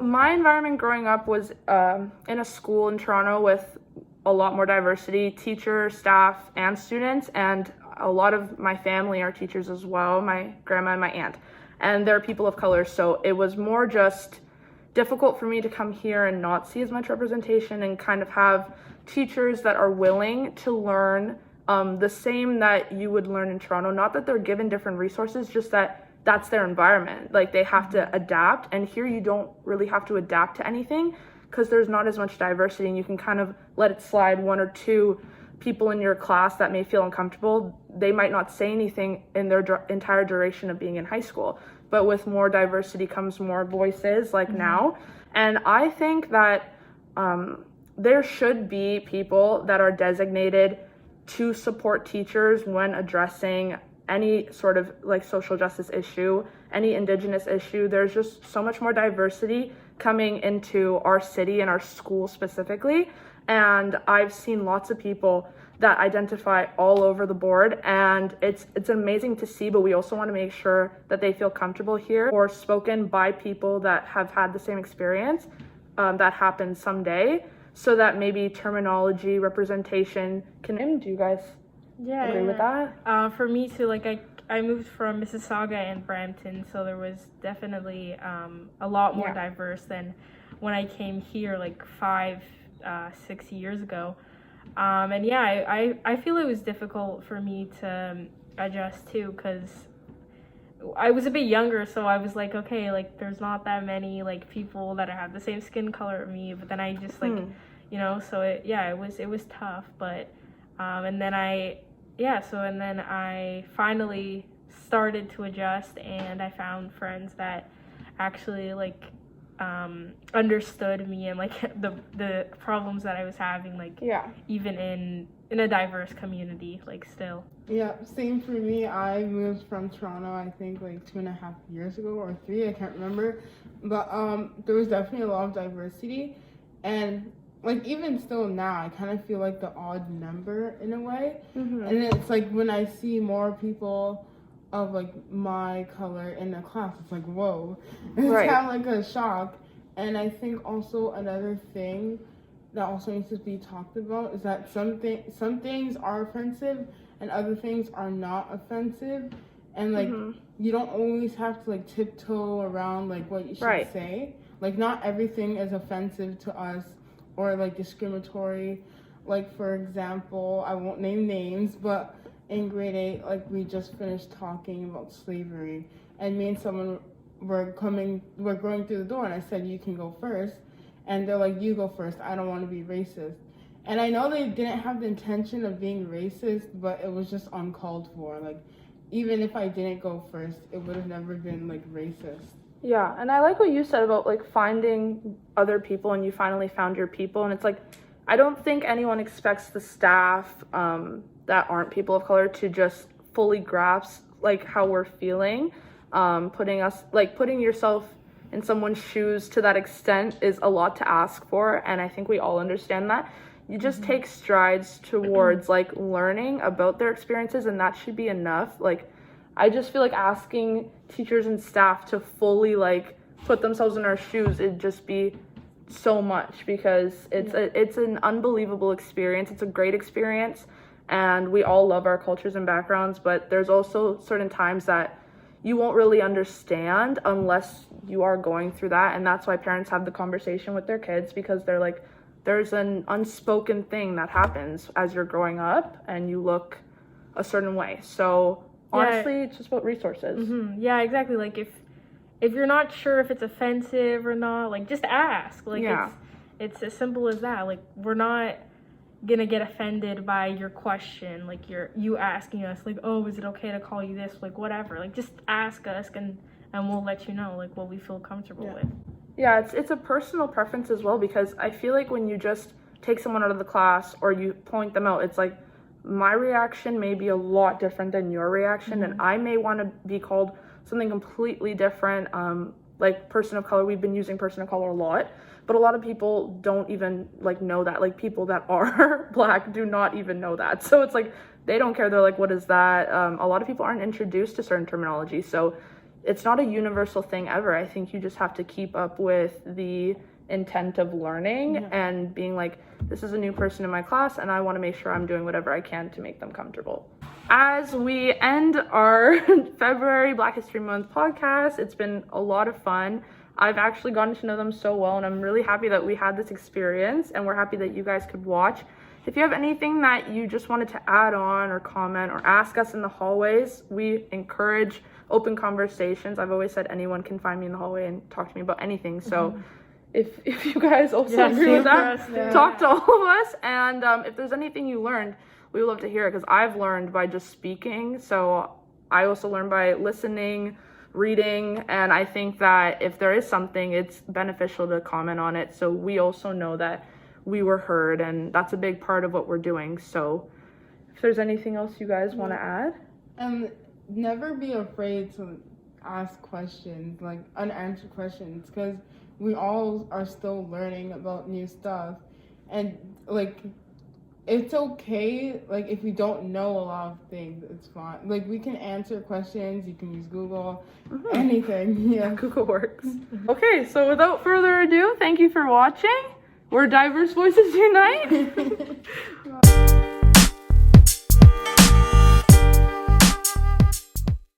my environment growing up was in a school in Toronto with a lot more diversity, teachers, staff, and students, and a lot of my family are teachers as well, my grandma and my aunt, and they're people of color, so it was more just difficult for me to come here and not see as much representation and kind of have teachers that are willing to learn the same that you would learn in Toronto. Not that they're given different resources, just that that's their environment. Like, they have to adapt, and here you don't really have to adapt to anything because there's not as much diversity, and you can kind of let it slide. One or two people in your class that may feel uncomfortable, they might not say anything in their entire duration of being in high school. But with more diversity comes more voices, like now. And I think that there should be people that are designated to support teachers when addressing any sort of like social justice issue, any Indigenous issue. There's just so much more diversity coming into our city and our school specifically. And I've seen lots of people that identify all over the board, and it's amazing to see, but we also want to make sure that they feel comfortable here or spoken by people that have had the same experience that happens someday, so that maybe terminology, representation can... Do you guys agree with that? For me too, like I moved from Mississauga and Brampton, so there was definitely a lot more diverse than when I came here like 6 years ago. And yeah, I feel it was difficult for me to adjust too, because I was a bit younger, so I was like, okay, like there's not that many like people that have the same skin color as me, but then I just like so it was tough. But and then I finally started to adjust, and I found friends that actually like understood me and like the problems that I was having, like even in a diverse community, like still. Yeah, same for me. I moved from Toronto, I think like 2.5 years ago or 3, I can't remember, but there was definitely a lot of diversity, and like even still now I kind of feel like the odd number in a way. And it's like when I see more people of like my color in a class, it's like, whoa. It's kind of like a shock. And I think also another thing that also needs to be talked about is that some things are offensive and other things are not offensive, and like you don't always have to like tiptoe around like what you should say. Like, not everything is offensive to us or like discriminatory. Like, for example, I won't name names, but in grade 8, like, we just finished talking about slavery, and me and someone were going through the door, and I said, you can go first, and they're like, you go first, I don't want to be racist. And I know they didn't have the intention of being racist, but it was just uncalled for. Like, even if I didn't go first, it would have never been like racist. Yeah, and I like what you said about like finding other people, and you finally found your people. And it's like, I don't think anyone expects the staff that aren't people of color to just fully grasp like how we're feeling. Putting yourself in someone's shoes to that extent is a lot to ask for, and I think we all understand that. You just take strides towards like learning about their experiences, and that should be enough. Like, I just feel like asking teachers and staff to fully like put themselves in our shoes, it'd just be so much, because it's an unbelievable experience. It's a great experience, and we all love our cultures and backgrounds, but there's also certain times that you won't really understand unless you are going through that. And that's why parents have the conversation with their kids, because they're like, there's an unspoken thing that happens as you're growing up and you look a certain way. So honestly, it's just about resources. Yeah, exactly. Like, if you're not sure if it's offensive or not, like, just ask. Like, it's as simple as that. Like, we're not gonna get offended by your question, like you asking us like, oh, is it okay to call you this, like whatever, like just ask us, and we'll let you know like what we feel comfortable with. It's a personal preference as well, because I feel like when you just take someone out of the class or you point them out, it's like my reaction may be a lot different than your reaction, and I may want to be called something completely different. Like, person of color, we've been using person of color a lot, but a lot of people don't even like know that. Like, people that are Black do not even know that, so it's like they don't care. They're like, what is that? A lot of people aren't introduced to certain terminology, so it's not a universal thing ever. I think you just have to keep up with the intent of learning and being like, this is a new person in my class and I want to make sure I'm doing whatever I can to make them comfortable. As we end our February Black History Month podcast, it's been a lot of fun. I've actually gotten to know them so well, and I'm really happy that we had this experience, and we're happy that you guys could watch. If you have anything that you just wanted to add on or comment or ask us in the hallways, we encourage open conversations. I've always said anyone can find me in the hallway and talk to me about anything. So if you guys also agree with that, talk to all of us. And if there's anything you learned, we would love to hear it, because I've learned by just speaking. So I also learned by listening, reading, and I think that if there is something, it's beneficial to comment on it, so we also know that we were heard, and that's a big part of what we're doing. So if there's anything else you guys want to add? Never be afraid to ask questions, like unanswered questions, because we all are still learning about new stuff, and like it's okay, like if you don't know a lot of things, it's fine. Like we can answer questions, you can use Google, anything. Yeah, Google works. Okay, so without further ado, thank you for watching. We're Diverse Voices Unite.